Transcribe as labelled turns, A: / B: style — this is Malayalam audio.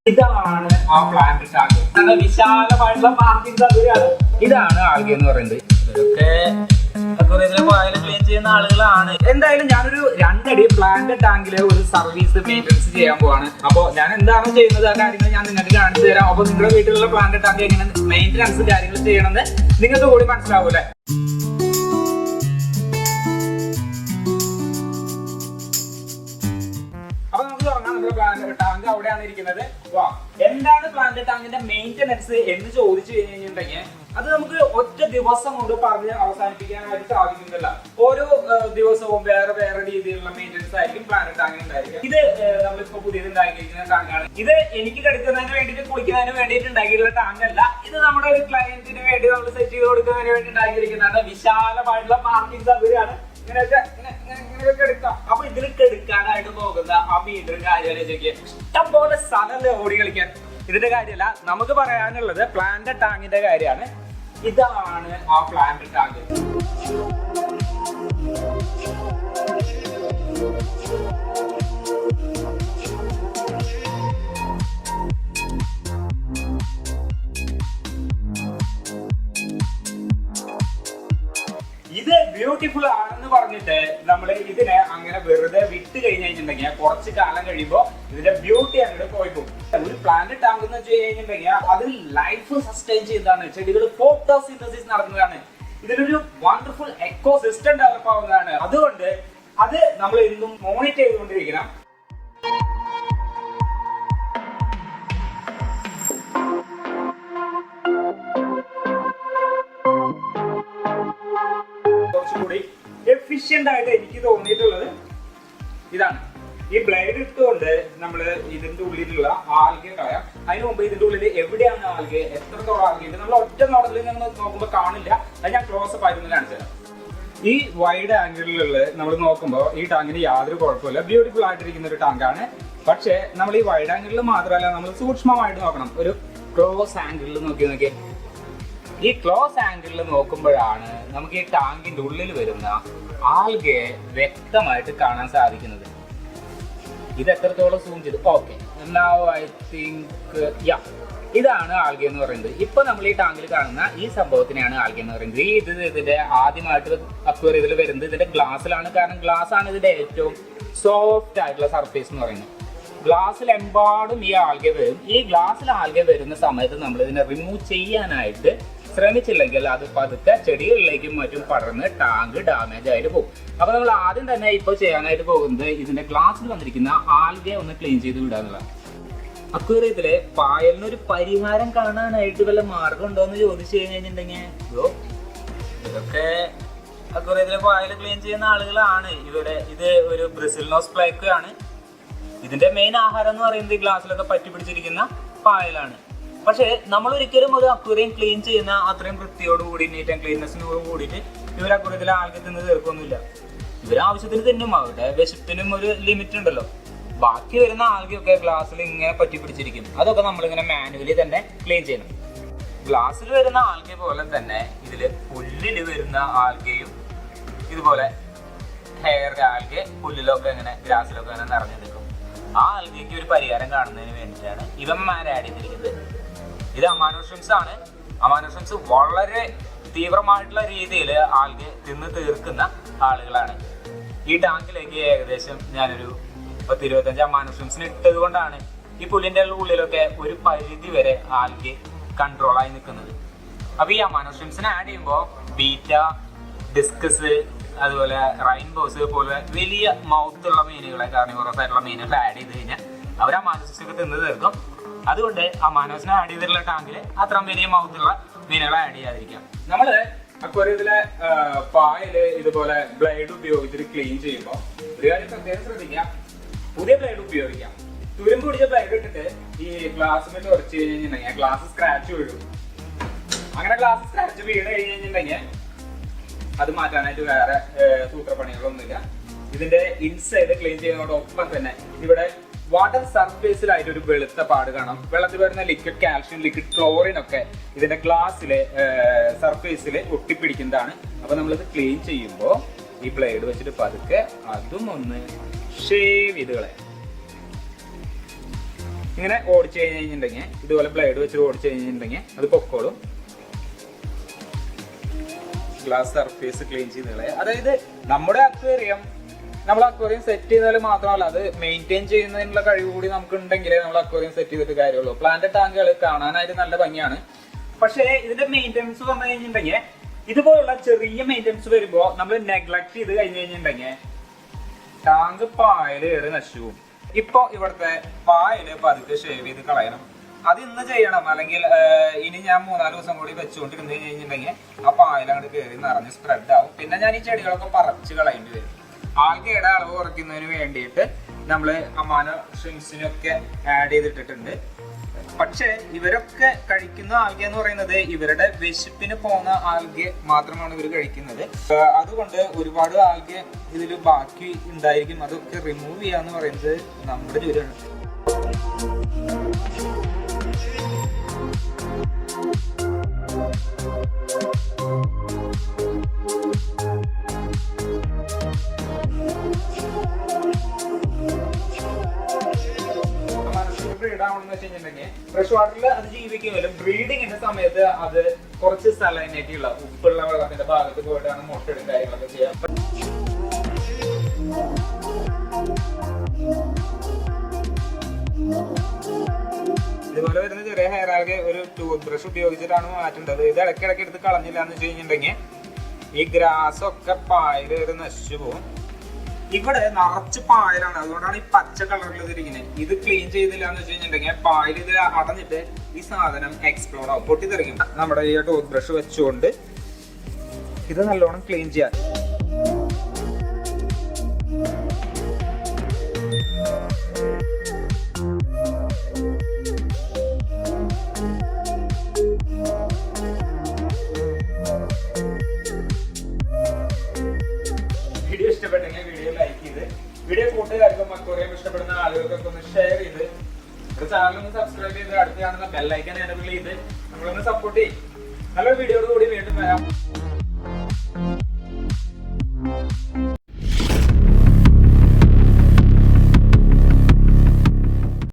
A: ഇതാണ് ആ പ്ലാന്റ് ടാങ്ക്. നല്ല വിശാലമായിട്ടുള്ള പാർക്കിംഗ് സൗകര്യമാണ്. ഇതാണ് ആൽഗെ എന്ന് പറയുന്നത്. ഇതൊക്കെ ക്ലീൻ ചെയ്യുന്ന ആളുകളാണ്. എന്തായാലും ഞാനൊരു 2 അടി പ്ലാന്റ് ടാങ്കിലെ ഒരു സർവീസ് മെയിൻ്റെനൻസ് ചെയ്യാൻ പോവാണ്. അപ്പോൾ ഞാൻ എന്താണോ ചെയ്യുന്നത് ആ കാര്യങ്ങൾ ഞാൻ നിങ്ങൾക്ക് കാണിച്ചു തരാം. അപ്പോൾ നിങ്ങളുടെ വീട്ടിലുള്ള പ്ലാന്റ് ടാങ്ക് എങ്ങനെ മെയിൻ്റെനൻസ് കാര്യങ്ങൾ ചെയ്യണമെന്ന് നിങ്ങൾക്ക് കൂടി മനസ്സിലാവൂലേ. ടാങ്ക് അവിടെയാണ് ഇരിക്കുന്നത്. എന്താണ് പ്ലാന്റ് ടാങ്കിന്റെ മെയിൻ്റെനൻസ് എന്ന് ചോദിച്ചു കഴിഞ്ഞിട്ടുണ്ടെങ്കിൽ അത് നമുക്ക് ഒറ്റ ദിവസം കൊണ്ട് പറഞ്ഞ് അവസാനിപ്പിക്കാനായിട്ട് സാധിക്കുന്നില്ല. ഓരോ ദിവസവും വേറെ വേറെ രീതിയിലുള്ള മെയിൻ്റെനൻസ് ആയിരിക്കും പ്ലാന്റ് ടാങ്കിന് ഉണ്ടായിരിക്കും. ഇത് നമ്മളിപ്പോ പുതിയത് ഉണ്ടാക്കിയിരിക്കുന്ന ടാങ്കാണ്. ഇത് എനിക്ക് കിടക്കുന്നതിന് വേണ്ടിയിട്ട് കുളിക്കുന്നതിന് വേണ്ടിയിട്ട് ഉണ്ടാക്കിയിട്ടുള്ള ടാങ്ക് അല്ല. ഇത് നമ്മുടെ ഒരു ക്ലയന്റിന് വേണ്ടി നമ്മൾ സെറ്റ് ചെയ്ത് കൊടുക്കുന്നതിന് വേണ്ടി ഉണ്ടാക്കിയിരിക്കുന്നതാണ്. വിശാലമായിട്ടുള്ള പാർക്കിംഗ് സൗകര്യമാണ്. ഇങ്ങനെയൊക്കെ എടുക്കാം. അപ്പൊ ഇതിൽ എടുക്കാനായിട്ട് പോകുന്ന ആ വീടിന്റെ കാര്യത്തിലേക്ക് ഇഷ്ടം പോലെ സ്ഥലം ഓടി കളിക്കാൻ. ഇതിന്റെ കാര്യമല്ല, നമുക്ക് പറയാനുള്ളത് പ്ലാന്റ് ടാങ്കിന്റെ കാര്യമാണ്. ഇതാണ് ആ പ്ലാന്റ് ടാങ്ക്. ഇത് ബ്യൂട്ടിഫുൾ ആണെന്ന് പറഞ്ഞിട്ട് നമ്മൾ ഇതിനെ അങ്ങനെ വെറുതെ വിട്ട് കഴിഞ്ഞിട്ടുണ്ടെങ്കിൽ കുറച്ച് കാലം കഴിയുമ്പോൾ ഇതിന്റെ ബ്യൂട്ടി അങ്ങോട്ട് പോയി പോകും. ഒരു പ്ലാന്റ് ടാങ്ക് എന്ന് വെച്ച് കഴിഞ്ഞിട്ടുണ്ടെങ്കിൽ അതിൽ ലൈഫ് സസ്റ്റെയിൻ ചെയ്താണ്. ചെടികൾ ഫോട്ടോസിന്തസിസ് നടക്കുന്നതാണ്. ഇതിലൊരു വണ്ടർഫുൾ എക്കോ സിസ്റ്റം ഡെവലപ്പ് ആവുന്നതാണ്. അതുകൊണ്ട് അത് നമ്മൾ എന്നും മോണിറ്റർ ചെയ്തുകൊണ്ടിരിക്കണം. കുറച്ചുകൂടി എഫിഷ്യന്റ് ആയിട്ട് എനിക്ക് തോന്നിയിട്ടുള്ളത് ഇതാണ്. ഈ ബ്ലേഡ് ഇട്ടുകൊണ്ട് നമ്മൾ ഇതിന്റെ ഉള്ളിലുള്ള ആൽഗെ കളയാം. അതിന് മുമ്പ് ഇതിന്റെ ഉള്ളിൽ എവിടെയാണ് ആൽഗെ, എത്രത്തോളം ആൽഗെ ഉണ്ട് നമ്മൾ ഒറ്റ നോട്ടത്തിൽ നിന്ന് നോക്കുമ്പോൾ കാണില്ല. അത് ഞാൻ ക്ലോസപ്പ് ആയിരുന്നു കാണിച്ചു തരാം. ഈ വൈഡ് ആംഗിളിലുള്ള നമ്മൾ നോക്കുമ്പോൾ ഈ ടാങ്കിന് യാതൊരു കുഴപ്പമില്ല. ബ്യൂട്ടിഫുൾ ആയിട്ടിരിക്കുന്ന ഒരു ടാങ്കാണ്. പക്ഷേ നമ്മൾ ഈ വൈഡ് ആംഗിളിൽ മാത്രമല്ല, നമ്മൾ സൂക്ഷ്മമായിട്ട് നോക്കണം. ഒരു ക്ലോസ് ആംഗിളിൽ നോക്കിയേ. ഈ ക്ലോസ് ആംഗിളിൽ നോക്കുമ്പോഴാണ് നമുക്ക് ഈ ടാങ്കിന്റെ ഉള്ളിൽ വരുന്ന ആൽഗെ വ്യക്തമായിട്ട് കാണാൻ സാധിക്കുന്നത്. ഇത് എത്രത്തോളം സൂം ചെയ്ത് ഓക്കെ ഐ തിങ്ക് ഇതാണ് ആൽഗെ എന്ന് പറയുന്നത്. ഇപ്പൊ നമ്മൾ ഈ ടാങ്കിൽ കാണുന്ന ഈ സംഭവത്തിനെയാണ് ആൽഗെ എന്ന് പറയുന്നത്. ഇതിന്റെ ആദ്യമായിട്ട് അക്വേറിയത്തിൽ വരുന്നത് ഇതിന്റെ ഗ്ലാസ്സിലാണ്. കാരണം ഗ്ലാസ് ആണ് ഇതിന്റെ ഏറ്റവും സോഫ്റ്റ് ആയിട്ടുള്ള സർഫേസ് എന്ന് പറയുന്നത്. ഗ്ലാസ്സിലെമ്പാടും ഈ ആൽഗെ വരും. ഈ ഗ്ലാസ്സിൽ ആൽഗെ വരുന്ന സമയത്ത് നമ്മൾ ഇതിനെ റിമൂവ് ചെയ്യാനായിട്ട് ശ്രമിച്ചില്ലെങ്കിൽ അത് പതുക്കെ ചെടികളിലേക്കും മറ്റും പടർന്ന് ടാങ്ക് ഡാമേജ് ആയിട്ട് പോകും. അപ്പൊ നമ്മൾ ആദ്യം തന്നെ ഇപ്പോൾ ചെയ്യാനായിട്ട് പോകുന്നത് ഇതിന്റെ ഗ്ലാസ്സിൽ വന്നിരിക്കുന്ന ആൽഗെ ഒന്ന് ക്ലീൻ ചെയ്ത് വിടാന്നുള്ളതാണ്. അക്വേറിയത്തിലെ പായലിനൊരു പരിഹാരം കാണാനായിട്ട് വല്ല മാർഗം ഉണ്ടോ എന്ന് ചോദിച്ചു കഴിഞ്ഞിട്ടുണ്ടെങ്കിൽ ഇതൊക്കെ അക്വേറിയത്തിലെ പായൽ ക്ലീൻ ചെയ്യുന്ന ആളുകളാണ്. ഇത് ഒരു ബ്രസിലിനോസ് പ്ലേക്ക് ആണ്. ഇതിന്റെ മെയിൻ ആഹാരം എന്ന് പറയുന്നത് ഈ ഗ്ലാസ്സിലൊക്കെ പറ്റി പിടിച്ചിരിക്കുന്ന പായലാണ്. പക്ഷേ നമ്മൾ ഒരിക്കലും ഒരു അക്വേറിയം ക്ലീൻ ചെയ്യുന്ന അത്രയും വൃത്തിയോട് കൂടി നീറ്റ് ആൻഡ് ക്ലീൻനെസ്സിനോട് കൂടിയിട്ട് ഇവർ അക്വേറിയത്തിലെ ആൽഗെ തിന്ന് തീർക്കൊന്നുമില്ല. ഇവർ ആവശ്യത്തിന് തിന്നും. അവരുടെ വിശപ്പിനും ഒരു ലിമിറ്റ് ഉണ്ടല്ലോ. ബാക്കി വരുന്ന ആൽഗയൊക്കെ ഗ്ലാസ്സിൽ ഇങ്ങനെ പറ്റി പിടിച്ചിരിക്കും. അതൊക്കെ നമ്മളിങ്ങനെ മാനുവലി തന്നെ ക്ലീൻ ചെയ്യണം. ഗ്ലാസ്സിൽ വരുന്ന ആൽഗെ പോലെ തന്നെ ഇതിൽ പുല്ലിൽ വരുന്ന ആൽഗയും ഇതുപോലെ ഹെയർ ആൽഗെ പുല്ലിലൊക്കെ ഇങ്ങനെ ഗ്രാസിലൊക്കെ ഇങ്ങനെ നിറഞ്ഞു നിൽക്കും. ആ ആൽഗയ്ക്ക് ഒരു പരിഹാരം കാണുന്നതിന് വേണ്ടിയിട്ടാണ് ഇവന്മാരെ ആഡ് ചെയ്തിരിക്കുന്നത്. ഇത് അമാനോഷ്രിംസ് ആണ്. അമാനോഷ്രിംസ് വളരെ തീവ്രമായിട്ടുള്ള രീതിയിൽ ആൽഗെ തിന്ന് തീർക്കുന്ന ആളുകളാണ്. ഈ ടാങ്കിലേക്ക് ഏകദേശം ഞാനൊരു 10-25 അമാനോഷ്രിംസിന് ഇട്ടത് കൊണ്ടാണ് ഈ പുല്ലിന്റെ ഉള്ളിലൊക്കെ ഒരു പരിധി വരെ ആൽഗെ കൺട്രോളായി നിൽക്കുന്നത്. അപ്പൊ ഈ അമാനോഷ്രിംസിനെ ആഡ് ചെയ്യുമ്പോൾ ബീറ്റ, ഡിസ്കസ്, അതുപോലെ റൈൻബോസ് പോലെ വലിയ മൗത്തുള്ള മീനുകളെ, കാർണിവോറസ് ആയിട്ടുള്ള മീനുകളെ ആഡ് ചെയ്ത് കഴിഞ്ഞാൽ അവർ അമാനോസിനൊക്കെ തിന്ന് തീർക്കും. അതുകൊണ്ട് അമാനോസിനെ ആഡ് ചെയ്തിട്ടുള്ള ടാങ്കില് അത്രയും വലിയ മൗത്തുള്ള മീനുകളെ ആഡ് ചെയ്യാതിരിക്കാം. നമ്മള് അക്വേറിയത്തിലെ പായല് ഇതുപോലെ ബ്ലേഡ് ഉപയോഗിച്ചിട്ട് ക്ലീൻ ചെയ്യുമ്പോൾ ഒരു കാര്യം പ്രത്യേകം ശ്രദ്ധിക്കാം. പുതിയ ബ്ലേഡ് ഉപയോഗിക്കാം. തുരുമ്പ് പിടിച്ച ബ്ലേഡ് ഇട്ടിട്ട് ഈ ഗ്ലാസ്സിൽ ഉറച്ചു കഴിഞ്ഞിട്ടുണ്ടെങ്കിൽ ഗ്ലാസ് സ്ക്രാച്ച് വീഴും. അങ്ങനെ ഗ്ലാസ് സ്ക്രാച്ച് വീണ് കഴിഞ്ഞിട്ടുണ്ടെങ്കിൽ അത് മാറ്റാനായിട്ട് വേറെ സൂത്രപ്പണികളൊന്നുമില്ല. ഇതിന്റെ ഇൻസൈഡ് ക്ലീൻ ചെയ്യുന്നതോടൊപ്പം തന്നെ ഇവിടെ വാട്ടർ സർഫേസിലായിട്ട് ഒരു വെളുത്ത പാട് കാണാം. വെള്ളത്തിൽ വരുന്ന ലിക്വിഡ് കാൽഷ്യം, ലിക്വിഡ് ക്ലോറിൻ ഒക്കെ ഇതിന്റെ ഗ്ലാസ്സിലെ സർഫേസിൽ ഒട്ടിപ്പിടിക്കുന്നതാണ്. അപ്പൊ നമ്മളിത് ക്ലീൻ ചെയ്യുമ്പോൾ ഈ ബ്ലേഡ് വെച്ചിട്ട് പതുക്കെ അതും ഒന്ന് ഷേവ് ചെയ്ത് കളയാം. ഇങ്ങനെ ഓടിച്ചു കഴിഞ്ഞിട്ടുണ്ടെങ്കിൽ, ഇതുപോലെ ബ്ലേഡ് വെച്ച് ഓടിച്ചു കഴിഞ്ഞിട്ടുണ്ടെങ്കിൽ അത് പൊക്കോളും. ഗ്ലാസ് സർഫേസ് ക്ലീൻ ചെയ്ത് കളയാം. അതായത് നമ്മുടെ അക്വേറിയം നമ്മൾ അക്വേറിയം സെറ്റ് ചെയ്താൽ മാത്രമല്ല, അത് മെയിൻറ്റെയിൻ ചെയ്യുന്നതിനുള്ള കഴിവ് കൂടി നമുക്ക് ഉണ്ടെങ്കിലേ നമ്മൾ അക്വേറിയം സെറ്റ് ചെയ്തിട്ട് കാര്യമുള്ളൂ. പ്ലാന്റ് ടാങ്കുകൾ കാണാനായിട്ട് നല്ല ഭംഗിയാണ്, പക്ഷേ ഇതിന്റെ മെയിൻ്റെനൻസ് പറഞ്ഞു കഴിഞ്ഞിട്ടുണ്ടെങ്കിൽ, ഇതുപോലുള്ള ചെറിയ മെയിൻ്റെനൻസ് വരുമ്പോൾ നമ്മൾ നെഗ്ലക്ട് ചെയ്ത് കഴിഞ്ഞ് കഴിഞ്ഞിട്ടുണ്ടെങ്കിൽ ടാങ്ക് പായൽ കയറി നശിച്ചു പോകും. ഇപ്പൊ ഇവിടുത്തെ പായല് പതുക്കെ ഷേവ് ചെയ്ത് കളയണം. അത് ഇന്ന് ചെയ്യണം, അല്ലെങ്കിൽ ഇനി ഞാൻ 3-4 ദിവസം കൂടി വെച്ചുകൊണ്ടിരുന്ന് കഴിഞ്ഞിട്ടുണ്ടെങ്കിൽ ആ പായൽ അങ്ങോട്ട് കയറി നിറഞ്ഞ് സ്പ്രെഡ് ആവും. പിന്നെ ഞാൻ ഈ ചെടികളൊക്കെ പറിച്ച് കളയേണ്ടി വരും. ആൽഗയുടെ അളവ് കുറയ്ക്കുന്നതിന് വേണ്ടിയിട്ട് നമ്മൾ അമാനോ ഷ്രിംസിനൊക്കെ ആഡ് ചെയ്തിട്ടിട്ടുണ്ട്. പക്ഷേ ഇവരൊക്കെ കഴിക്കുന്ന ആൽഗ എന്ന് പറയുന്നത് ഇവരുടെ വിശപ്പിന് പോകുന്ന ആൽഗ മാത്രമാണ് ഇവർ കഴിക്കുന്നത്. അതുകൊണ്ട് ഒരുപാട് ആൽഗ ഇതിൽ ബാക്കി ഉണ്ടായിരിക്കും. അതൊക്കെ റിമൂവ് ചെയ്യാന്ന് പറയുന്നത് നമ്മുടെ ജോലിയാണ്. ഫ്രഷ് വാട്ടറിൽ അത് ജീവിക്കുമല്ലോ. ബ്രീഡിങ്ങിന്റെ സമയത്ത് അത് കുറച്ച് സലൈനേറ്റ് ഉള്ള ഉപ്പുള്ള വെള്ളത്തിന്റെ ഭാഗത്ത് പോയിട്ടാണ് മുട്ടയും കാര്യങ്ങളൊക്കെ ചെയ്യാം. ഇതുപോലെ വരുന്ന ചെറിയ ഹെയർ ആൽഗ ഒരു ടൂത്ത് ബ്രഷ് ഉപയോഗിച്ചിട്ടാണ് മാറ്റേണ്ടത്. ഇത് ഇടയ്ക്കിടയ്ക്ക് എടുത്ത് കളഞ്ഞില്ല എന്ന് വെച്ച് കഴിഞ്ഞിട്ടുണ്ടെങ്കിൽ ഈ ഗ്രാസ് ഒക്കെ പായൽ കയറി നശിച്ചു പോകും. ഇവിടെ നിറച്ച് പായലാണ്, അതുകൊണ്ടാണ് ഈ പച്ച കളറിൽ ഇതിരിക്കുന്നത്. ഇത് ക്ലീൻ ചെയ്തില്ല എന്ന് വെച്ച് കഴിഞ്ഞിട്ടുണ്ടെങ്കിൽ പായൽ ഇതിൽ അടഞ്ഞിട്ട് ഈ സാധനം എക്സ്പ്ലോഡ് ആവും, പൊട്ടിത്തെറിക്കും. നമ്മുടെ ഈ ടൂത്ത് ബ്രഷ് വെച്ചുകൊണ്ട് ഇത് നല്ലോണം ക്ലീൻ ചെയ്യാം. വീഡിയോ ഇഷ്ടപ്പെട്ടെങ്കിൽ വീഡിയോ ലൈക്ക് ചെയ്ത്, വീഡിയോ കൂട്ടുകാർക്കും അക്വേറിയം ഇഷ്ടപ്പെടുന്ന ആളുകൾക്കൊക്കെ ഒന്ന് ഷെയർ ചെയ്ത്, ചാനൽ ഒന്ന് സബ്സ്ക്രൈബ് ചെയ്ത് അടുത്ത് കാണുന്ന ബെല്ലൈക്കൻ എനേബിൾ ചെയ്ത് നമ്മളൊന്ന് സപ്പോർട്ട് ചെയ്യും. നല്ലൊരു വീഡിയോയോട് കൂടി വീണ്ടും വരാം.